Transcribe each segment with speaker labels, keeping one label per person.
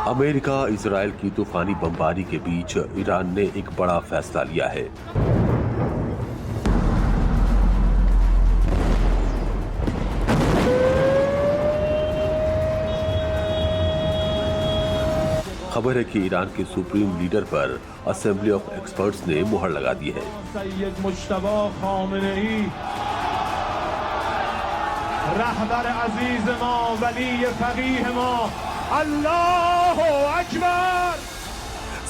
Speaker 1: America Israel की तूफानी बमबारी के बीच ईरान ने एक बड़ा फैसला लिया है। खबर है कि ईरान के सुप्रीम लीडर पर असेंबली ऑफ एक्सपर्ट्स ने मुहर लगा दी है।
Speaker 2: रहबर अजीज मा वली फकीह मा अल्लाहु अकबर।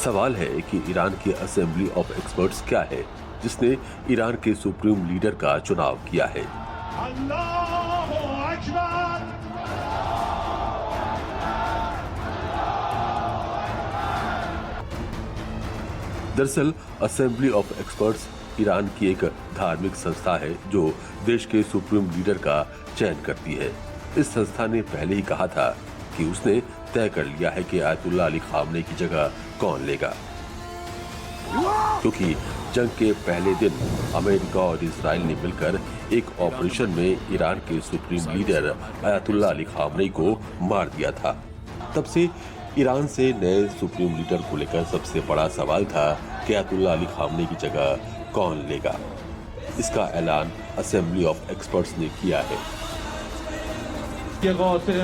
Speaker 1: सवाल है कि ईरान की असेंबली ऑफ एक्सपर्ट्स क्या है जिसने ईरान के सुप्रीम लीडर का चुनाव किया है।
Speaker 2: अल्लाहु अकबर।
Speaker 1: दरअसल असेंबली ऑफ एक्सपर्ट्स ईरान की एक धार्मिक संस्था है जो देश के सुप्रीम लीडर का चयन करती है। इस संस्था ने पहले ही कहा था कि उसने तय कर लिया है कि आयतुल्लाह अली खामनेई की जगह कौन लेगा, क्योंकि जंग के पहले दिन अमेरिका और इजराइल ने मिलकर एक ऑपरेशन में ईरान के supreme leader Ayatollah Ali Khamenei को मार दिया था। तब से ईरान से नए सुप्रीम लीडर को लेकर सबसे बड़ा सवाल था कि आयतुल्लाह अली खामनेई की जगह कौन लेगा। इसका ऐलान असेंबली ऑफ एक्सपर्ट्स ने किया है।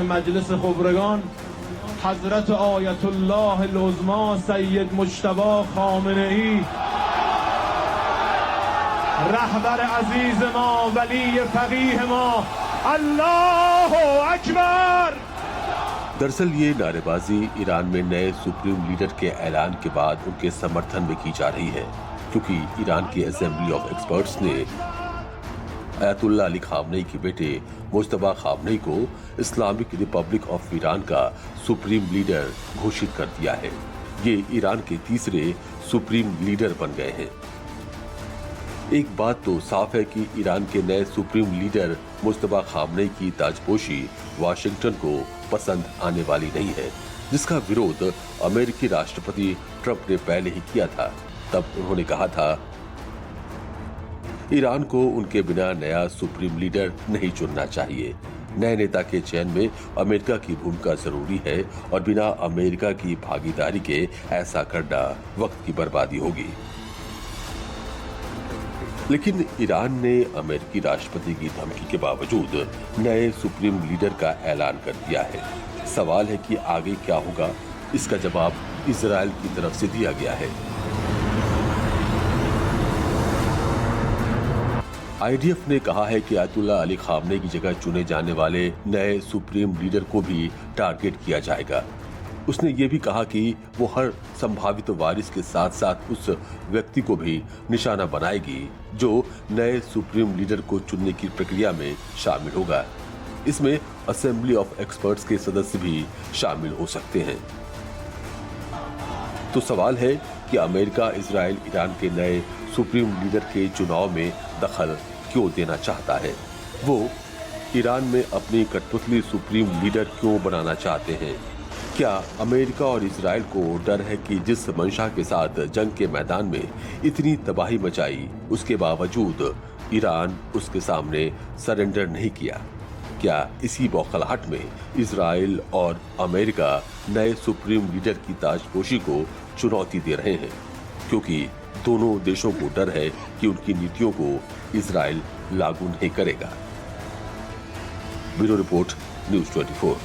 Speaker 2: मजलिस खुबरगान हजरत आयतुल्लाह उज़्मा सैयद मुज्तबा खामेनेई रहबर अजीज मा वली फकीह मा अल्लाहु अकबर।
Speaker 1: दरअसल ये नारेबाजी ईरान में नए सुप्रीम लीडर के ऐलान के बाद उनके समर्थन में की जा रही है, क्योंकि ईरान की असेंबली ऑफ एक्सपर्ट्स ने आयतुल्लाह अली खामनेई के बेटे मुज्तबा खामनेई को इस्लामिक रिपब्लिक ऑफ ईरान का सुप्रीम लीडर घोषित कर दिया है। ये ईरान के तीसरे सुप्रीम लीडर बन गए हैं। एक बात तो साफ है कि ईरान के नए सुप्रीम लीडर मुज्तबा खामनेई की ताजपोशी वाशिंगटन को पसंद आने वाली नहीं है, जिसका विरोध अमेरिकी राष्ट्रपति ट्रंप ने पहले ही किया था। तब उन्होंने कहा था ईरान को उनके बिना नया सुप्रीम लीडर नहीं चुनना चाहिए। नए नेता के चयन में अमेरिका की भूमिका जरूरी है और बिना अमेरिका की भागीदारी के ऐसा करना वक्त की बर्बादी होगी। लेकिन ईरान ने अमेरिकी राष्ट्रपति की धमकी के बावजूद नए सुप्रीम लीडर का ऐलान कर दिया है। सवाल है कि आगे क्या होगा। इसका जवाब इजराइल की तरफ से दिया गया है। आईडीएफ ने कहा है कि आयतुल्लाह अली खामनेई की जगह चुने जाने वाले नए सुप्रीम लीडर को भी टारगेट किया जाएगा। उसने ये भी कहा कि वो हर संभावित वारिस के साथ साथ उस व्यक्ति को भी निशाना बनाएगी जो नए सुप्रीम लीडर को चुनने की प्रक्रिया में शामिल होगा। इसमें असेंबली ऑफ एक्सपर्ट्स के सदस्य भी शामिल हो सकते हैं। तो सवाल है कि अमेरिका इजराइल ईरान के नए सुप्रीम लीडर के चुनाव में दखल क्यों देना चाहता है। वो ईरान में अपनी कठपुतली सुप्रीम लीडर क्यों बनाना चाहते हैं। क्या अमेरिका और इजराइल को डर है कि जिस मंशा के साथ जंग के मैदान में इतनी तबाही मचाई, उसके बावजूद ईरान उसके सामने सरेंडर नहीं किया। क्या इसी बौखलाहट में इजराइल और अमेरिका नए सुप्रीम लीडर की ताजपोशी को चुनौती दे रहे हैं, क्योंकि दोनों देशों को डर है कि उनकी नीतियों को इजराइल लागू नहीं करेगा। Bureau report, news 24।